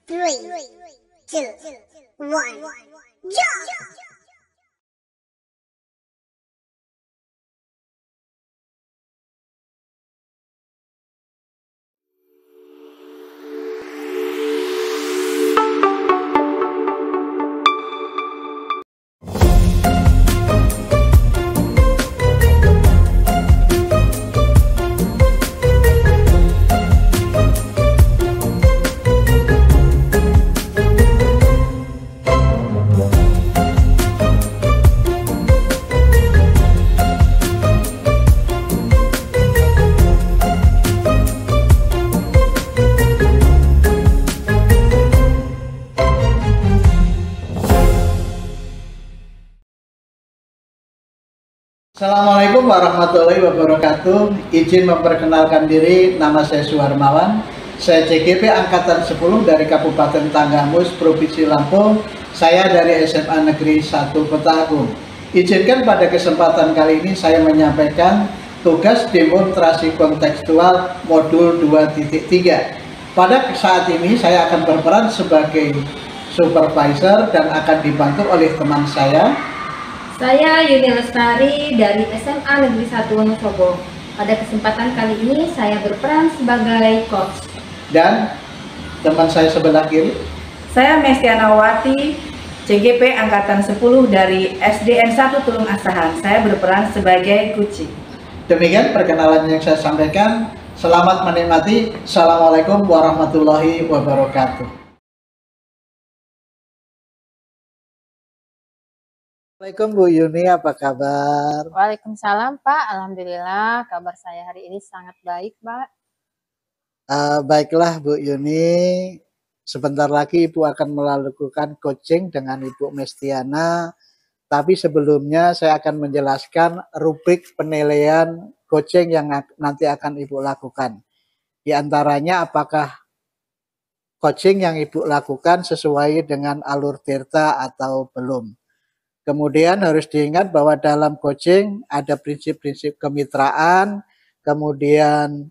3, 2, 1, jump! Assalamualaikum warahmatullahi wabarakatuh. Izin memperkenalkan diri, nama saya Suharmawan. Saya CGP Angkatan 10 dari Kabupaten Tanggamus, Provinsi Lampung. Saya dari SMA Negeri 1 Kota Agung. Izinkan pada kesempatan kali ini saya menyampaikan tugas demonstrasi kontekstual modul 2.3. Pada saat ini saya akan berperan sebagai supervisor dan akan dibantu oleh teman saya. Saya Yuni Lestari dari SMA Negeri 1 Wonosobo. Pada kesempatan kali ini saya berperan sebagai coach. Dan teman saya sebelah kiri. Saya Mestiana Wati, CGP Angkatan 10 dari SDN 1 Tulung Asahan. Saya berperan sebagai coach. Demikian perkenalan yang saya sampaikan. Selamat menikmati. Assalamualaikum warahmatullahi wabarakatuh. Assalamualaikum Bu Yuni, apa kabar? Waalaikumsalam Pak, Alhamdulillah kabar saya hari ini sangat baik Pak. Baiklah Bu Yuni, sebentar lagi Ibu akan melakukan coaching dengan Ibu Mestiana. Tapi sebelumnya saya akan menjelaskan rubrik penilaian coaching yang nanti akan Ibu lakukan. Di antaranya apakah coaching yang Ibu lakukan sesuai dengan alur tirta atau belum. Kemudian harus diingat bahwa dalam coaching ada prinsip-prinsip kemitraan, kemudian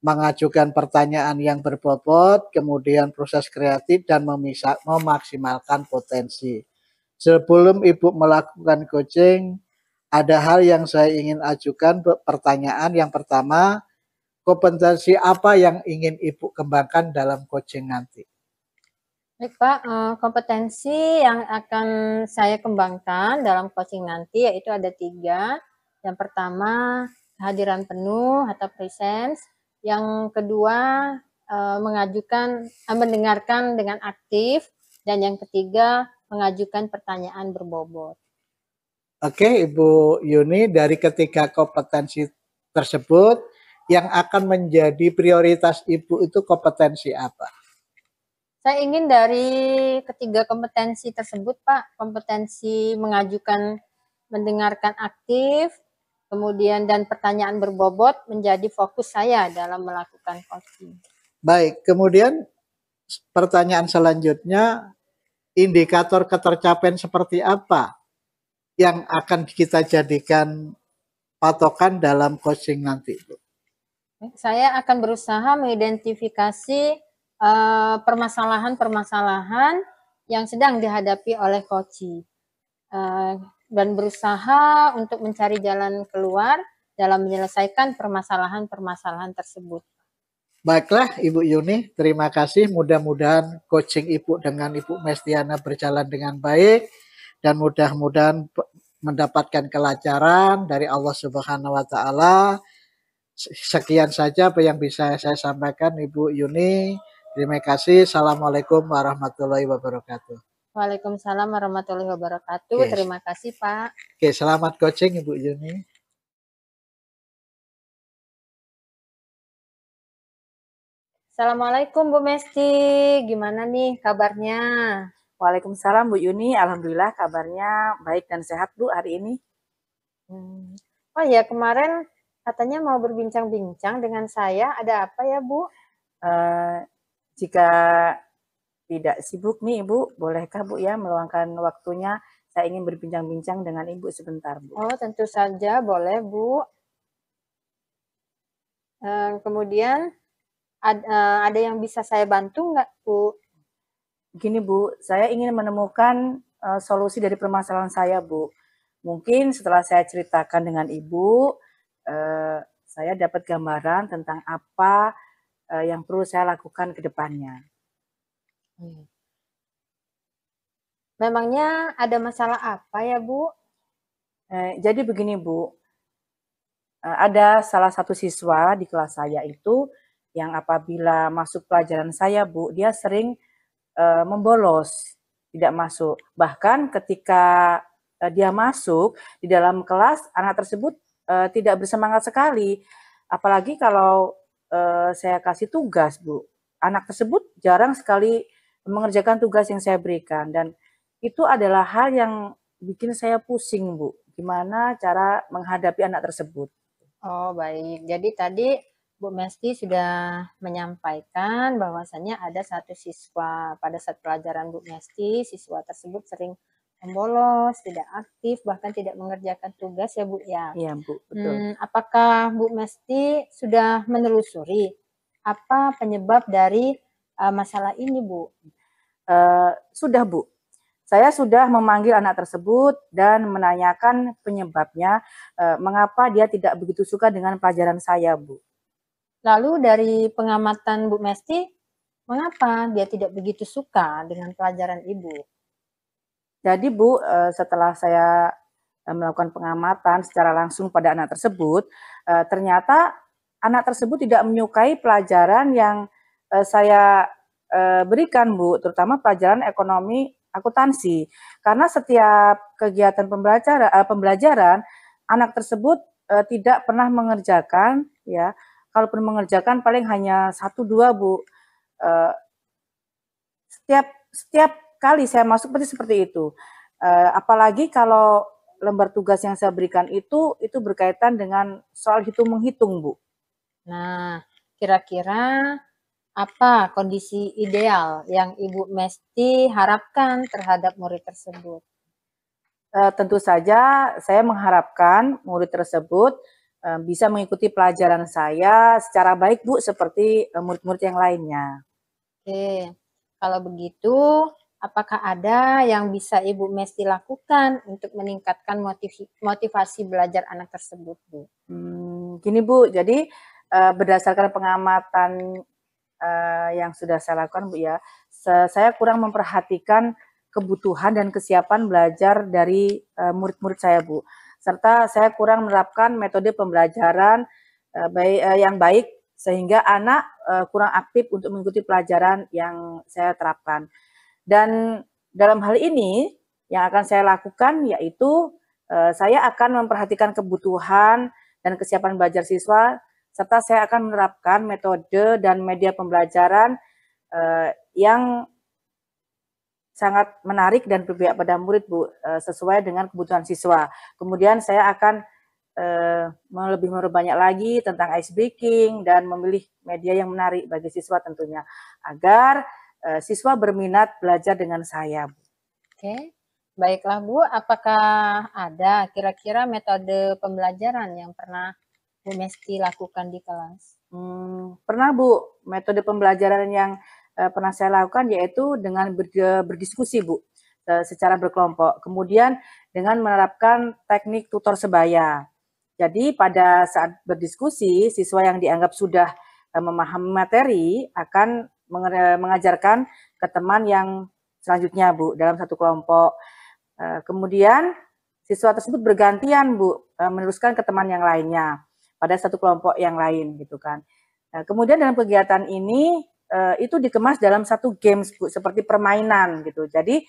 mengajukan pertanyaan yang berbobot, kemudian proses kreatif dan memaksimalkan potensi. Sebelum Ibu melakukan coaching, ada hal yang saya ingin ajukan pertanyaan. Yang pertama, kompetensi apa yang ingin Ibu kembangkan dalam coaching nanti? Baik Pak, kompetensi yang akan saya kembangkan dalam coaching nanti yaitu ada 3. Yang pertama, kehadiran penuh atau presence. Yang kedua, mendengarkan dengan aktif. Dan yang ketiga, mengajukan pertanyaan berbobot. Oke, Ibu Yuni, dari ketiga kompetensi tersebut, yang akan menjadi prioritas Ibu itu kompetensi apa? Saya ingin dari ketiga kompetensi tersebut, Pak, kompetensi mendengarkan aktif, kemudian dan pertanyaan berbobot menjadi fokus saya dalam melakukan coaching. Baik, kemudian pertanyaan selanjutnya, indikator ketercapaian seperti apa yang akan kita jadikan patokan dalam coaching nanti, Bu? Saya akan berusaha mengidentifikasi permasalahan-permasalahan yang sedang dihadapi oleh coach dan berusaha untuk mencari jalan keluar dalam menyelesaikan permasalahan-permasalahan tersebut. Baiklah Ibu Yuni, terima kasih. Mudah-mudahan coaching Ibu dengan Ibu Mestiana berjalan dengan baik dan mudah-mudahan mendapatkan kelancaran dari Allah Subhanahu wa Ta'ala. Sekian saja apa yang bisa saya sampaikan Ibu Yuni. Terima kasih. Assalamualaikum warahmatullahi wabarakatuh. Waalaikumsalam warahmatullahi wabarakatuh. Oke. Terima kasih Pak. Oke, selamat coaching Ibu Yuni. Assalamualaikum Bu Mesti, gimana nih kabarnya? Waalaikumsalam Bu Yuni, alhamdulillah kabarnya baik dan sehat Bu hari ini. Oh ya, kemarin katanya mau berbincang-bincang dengan saya, ada apa ya Bu? Jika tidak sibuk nih Ibu, bolehkah Bu ya meluangkan waktunya? Saya ingin berbincang-bincang dengan Ibu sebentar Bu. Oh tentu saja boleh Bu. Kemudian ada yang bisa saya bantu nggak Bu? Begini Bu, saya ingin menemukan solusi dari permasalahan saya Bu. Mungkin setelah saya ceritakan dengan Ibu, saya dapat gambaran tentang apa yang perlu saya lakukan ke depannya. Memangnya ada masalah apa ya, Bu? Jadi begini Bu, ada salah satu siswa di kelas saya itu yang apabila masuk pelajaran saya Bu, dia sering membolos, tidak masuk. Bahkan ketika dia masuk di dalam kelas, anak tersebut tidak bersemangat sekali. Apalagi kalau saya kasih tugas Bu, anak tersebut jarang sekali mengerjakan tugas yang saya berikan. Dan itu adalah hal yang bikin saya pusing Bu, gimana cara menghadapi anak tersebut. Oh, baik. Jadi tadi Bu Mesti sudah menyampaikan bahwasannya ada satu siswa pada saat pelajaran Bu Mesti, siswa tersebut sering membolos, tidak aktif, bahkan tidak mengerjakan tugas ya Bu ya. Iya Bu, betul. Apakah Bu Mesti sudah menelusuri apa penyebab dari masalah ini Bu? Sudah Bu, saya sudah memanggil anak tersebut dan menanyakan penyebabnya, mengapa dia tidak begitu suka dengan pelajaran saya Bu. Lalu dari pengamatan Bu Mesti, mengapa dia tidak begitu suka dengan pelajaran Ibu? Jadi Bu, setelah saya melakukan pengamatan secara langsung pada anak tersebut, ternyata anak tersebut tidak menyukai pelajaran yang saya berikan Bu, terutama pelajaran ekonomi akuntansi. Karena setiap kegiatan pembelajaran anak tersebut tidak pernah mengerjakan, ya. Kalaupun mengerjakan paling hanya 1-2 Bu. Setiap kali saya masuk pasti seperti itu. Apalagi kalau lembar tugas yang saya berikan itu berkaitan dengan soal hitung-menghitung Bu. Nah, kira-kira apa kondisi ideal yang Ibu Mesti harapkan terhadap murid tersebut? Tentu saja saya mengharapkan murid tersebut bisa mengikuti pelajaran saya secara baik Bu, seperti murid-murid yang lainnya. Oke, kalau begitu apakah ada yang bisa Ibu Mesti lakukan untuk meningkatkan motivasi belajar anak tersebut Bu? Gini Bu, jadi berdasarkan pengamatan yang sudah saya lakukan Bu ya, saya kurang memperhatikan kebutuhan dan kesiapan belajar dari murid-murid saya Bu, serta saya kurang menerapkan metode pembelajaran yang baik sehingga anak kurang aktif untuk mengikuti pelajaran yang saya terapkan. Dan dalam hal ini yang akan saya lakukan yaitu saya akan memperhatikan kebutuhan dan kesiapan belajar siswa, serta saya akan menerapkan metode dan media pembelajaran yang sangat menarik dan berpihak pada murid Bu, sesuai dengan kebutuhan siswa. Kemudian saya akan lebih memperbanyak lagi tentang ice breaking dan memilih media yang menarik bagi siswa tentunya, agar siswa berminat belajar dengan saya Bu. Oke, baiklah Bu, apakah ada kira-kira metode pembelajaran yang pernah Bu Mesti lakukan di kelas? Pernah Bu, metode pembelajaran yang pernah saya lakukan yaitu dengan berdiskusi Bu, secara berkelompok. Kemudian dengan menerapkan teknik tutor sebaya. Jadi pada saat berdiskusi, siswa yang dianggap sudah memahami materi akan mengajarkan ke teman yang selanjutnya Bu, dalam satu kelompok. Kemudian siswa tersebut bergantian Bu, meneruskan ke teman yang lainnya pada satu kelompok yang lain gitu kan. Kemudian dalam kegiatan ini itu dikemas dalam satu games Bu, seperti permainan gitu. Jadi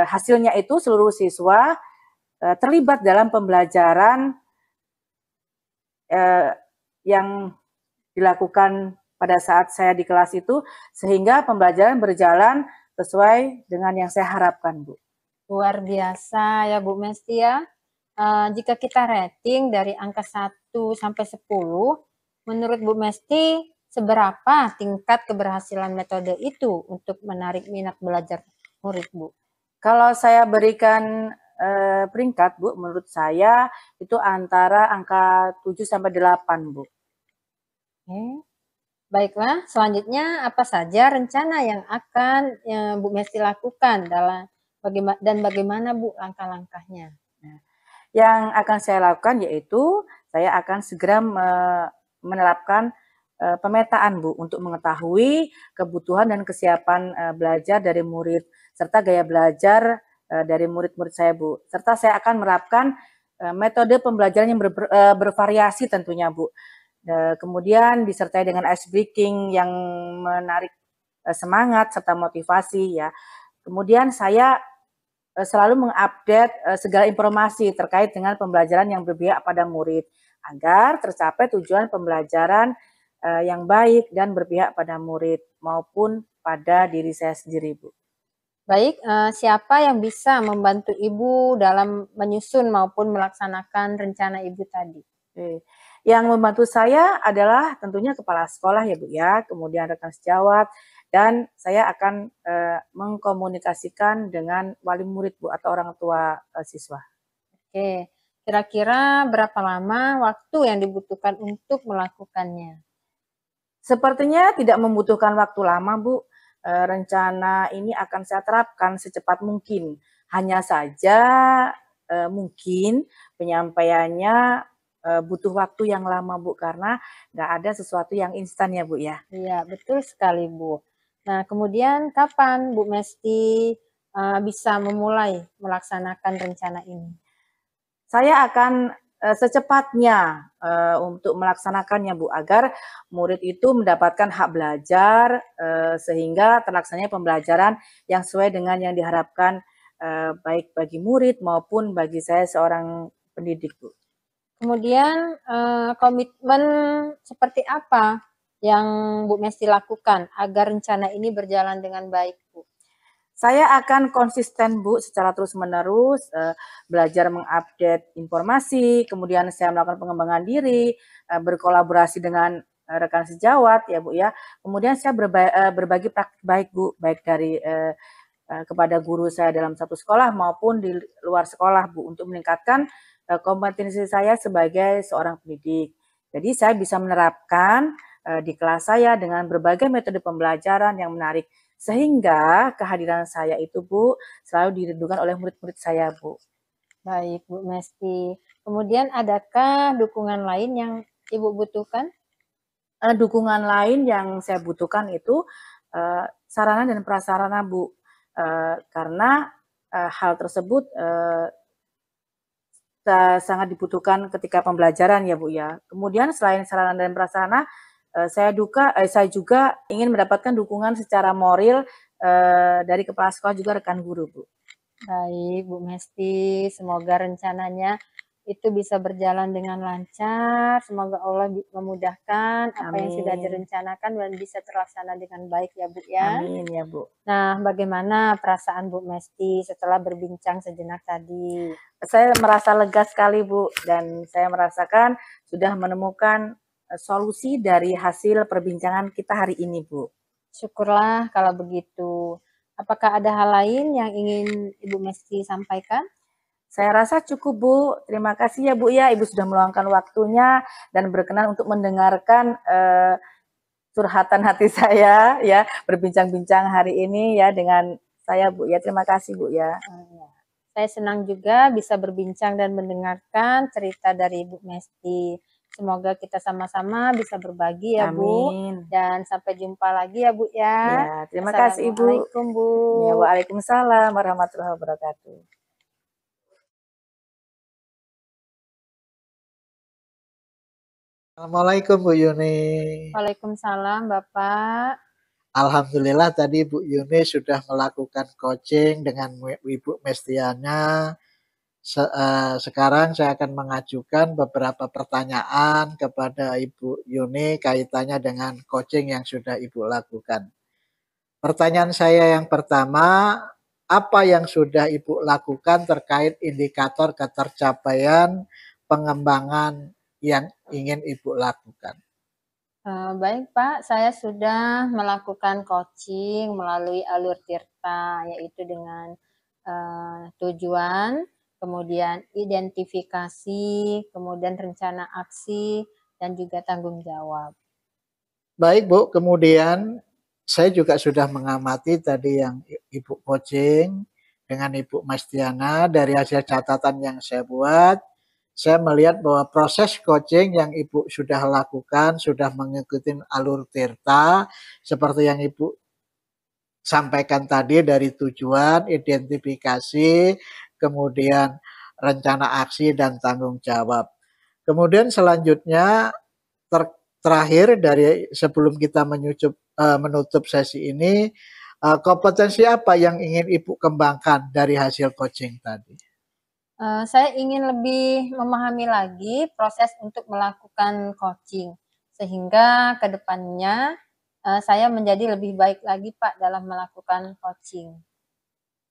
hasilnya itu seluruh siswa terlibat dalam pembelajaran yang dilakukan pada saat saya di kelas itu, sehingga pembelajaran berjalan sesuai dengan yang saya harapkan Bu. Luar biasa ya Bu Mesti ya. Jika kita rating dari angka 1 sampai 10, menurut Bu Mesti seberapa tingkat keberhasilan metode itu untuk menarik minat belajar murid Bu? Kalau saya berikan peringkat Bu, menurut saya itu antara angka 7 sampai 8 Bu. Oke. Baiklah, selanjutnya apa saja rencana yang akan Bu Mesti lakukan dan bagaimana Bu langkah-langkahnya? Nah, yang akan saya lakukan yaitu saya akan segera menerapkan pemetaan Bu untuk mengetahui kebutuhan dan kesiapan belajar dari murid serta gaya belajar dari murid-murid saya Bu. Serta saya akan menerapkan metode pembelajaran yang bervariasi tentunya Bu. Kemudian disertai dengan ice breaking yang menarik semangat serta motivasi ya. Kemudian saya selalu mengupdate segala informasi terkait dengan pembelajaran yang berpihak pada murid agar tercapai tujuan pembelajaran yang baik dan berpihak pada murid maupun pada diri saya sendiri, Bu. Baik, siapa yang bisa membantu Ibu dalam menyusun maupun melaksanakan rencana Ibu tadi? Oke. Yang membantu saya adalah tentunya kepala sekolah ya Bu ya, kemudian rekan sejawat, dan saya akan mengkomunikasikan dengan wali murid Bu atau orang tua siswa. Oke, kira-kira berapa lama waktu yang dibutuhkan untuk melakukannya? Sepertinya tidak membutuhkan waktu lama Bu. Rencana ini akan saya terapkan secepat mungkin. Hanya saja mungkin penyampaiannya butuh waktu yang lama Bu, karena nggak ada sesuatu yang instan ya Bu ya. Iya, betul sekali Bu. Nah, kemudian kapan Bu Mesti bisa memulai melaksanakan rencana ini? Saya akan secepatnya untuk melaksanakannya Bu, agar murid itu mendapatkan hak belajar sehingga terlaksananya pembelajaran yang sesuai dengan yang diharapkan baik bagi murid maupun bagi saya seorang pendidik Bu. Kemudian komitmen seperti apa yang Bu Mesti lakukan agar rencana ini berjalan dengan baik, Bu? Saya akan konsisten Bu secara terus-menerus belajar mengupdate informasi, kemudian saya melakukan pengembangan diri, berkolaborasi dengan rekan sejawat ya Bu ya. Kemudian saya berbagi praktik baik Bu, baik dari kepada guru saya dalam satu sekolah maupun di luar sekolah Bu, untuk meningkatkan kompetensi saya sebagai seorang pendidik. Jadi saya bisa menerapkan di kelas saya dengan berbagai metode pembelajaran yang menarik, sehingga kehadiran saya itu Bu selalu dirindukan oleh murid-murid saya Bu. Baik Bu Mesti. Kemudian adakah dukungan lain yang Ibu butuhkan? Dukungan lain yang saya butuhkan itu sarana dan prasarana Bu, karena hal tersebut sangat dibutuhkan ketika pembelajaran ya Bu ya. Kemudian selain sarana dan prasarana, saya juga ingin mendapatkan dukungan secara moral dari kepala sekolah juga rekan guru Bu. Baik Bu Mesti, semoga rencananya itu bisa berjalan dengan lancar. Semoga Allah memudahkan apa yang sudah Amin. direncanakan dan bisa terlaksana dengan baik ya Bu ya. Amin ya Bu. Nah, bagaimana perasaan Bu Mesti setelah berbincang sejenak tadi? Saya merasa lega sekali Bu, dan saya merasakan sudah menemukan solusi dari hasil perbincangan kita hari ini Bu. Syukurlah kalau begitu. Apakah ada hal lain yang ingin Ibu Mesti sampaikan? Saya rasa cukup Bu. Terima kasih ya Bu ya, Ibu sudah meluangkan waktunya dan berkenan untuk mendengarkan curhatan hati saya ya, berbincang-bincang hari ini ya dengan saya Bu ya. Terima kasih Bu ya. Saya senang juga bisa berbincang dan mendengarkan cerita dari Ibu Mesti. Semoga kita sama-sama bisa berbagi ya Bu. Amin. Dan sampai jumpa lagi ya Bu ya. Ya, terima kasih Ibu. Assalamualaikum Bu. Ya, waalaikumsalam warahmatullahi wabarakatuh. Assalamualaikum Bu Yuni. Waalaikumsalam Bapak. Alhamdulillah tadi Bu Yuni sudah melakukan coaching dengan Ibu Mestiana. Sekarang saya akan mengajukan beberapa pertanyaan kepada Ibu Yuni kaitannya dengan coaching yang sudah Ibu lakukan. Pertanyaan saya yang pertama, apa yang sudah Ibu lakukan terkait indikator ketercapaian pengembangan yang ingin Ibu lakukan? Baik Pak, saya sudah melakukan coaching melalui alur Tirta, yaitu dengan tujuan, kemudian identifikasi, kemudian rencana aksi, dan juga tanggung jawab. Baik Bu, kemudian saya juga sudah mengamati tadi yang Ibu coaching dengan Ibu Mestiana. Dari hasil catatan yang saya buat, saya melihat bahwa proses coaching yang Ibu sudah lakukan, sudah mengikuti alur Tirta, seperti yang Ibu sampaikan tadi dari tujuan, identifikasi, kemudian rencana aksi dan tanggung jawab. Kemudian selanjutnya terakhir dari sebelum kita menutup sesi ini, kompetensi apa yang ingin Ibu kembangkan dari hasil coaching tadi? Saya ingin lebih memahami lagi proses untuk melakukan coaching, sehingga ke depannya saya menjadi lebih baik lagi Pak dalam melakukan coaching.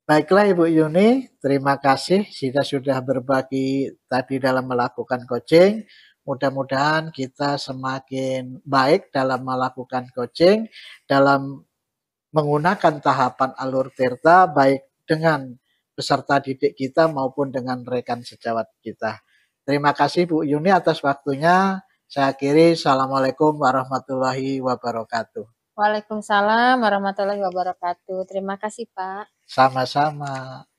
Baiklah Ibu Yuni, terima kasih sudah berbagi tadi dalam melakukan coaching. Mudah-mudahan kita semakin baik dalam melakukan coaching, dalam menggunakan tahapan alur Tirta, baik dengan peserta didik kita maupun dengan rekan sejawat kita. Terima kasih Bu Yuni atas waktunya. Saya akhiri, Assalamualaikum warahmatullahi wabarakatuh. Waalaikumsalam warahmatullahi wabarakatuh. Terima kasih Pak. Sama-sama.